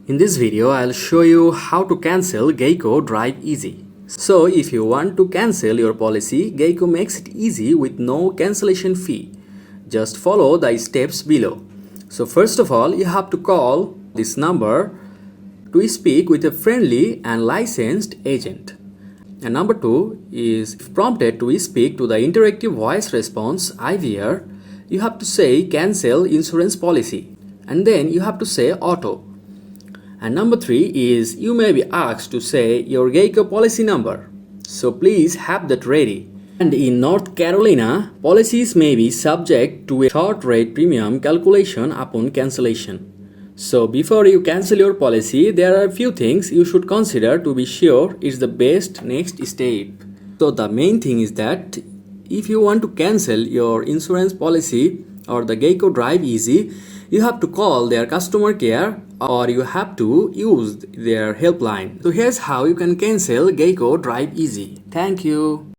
In this video, I'll show you how to cancel Geico Drive easy. So if you want to cancel your policy, Geico makes it easy with no cancellation fee. Just follow the steps below. So first of all, you have to call this number to speak with a friendly and licensed agent. And number 2 is, if prompted to speak to the interactive voice response IVR, you have to say cancel insurance policy, and then you have to say auto. And number 3 is, you may be asked to say your Geico policy number. So please have that ready. And in North Carolina, policies may be subject to a short rate premium calculation upon cancellation. So before you cancel your policy, there are a few things you should consider to be sure it's the best next step. So the main thing is that if you want to cancel your insurance policy or the Geico Drive Easy, you have to call their customer care or you have to use their helpline. So here's how you can cancel Geico Drive Easy. Thank you.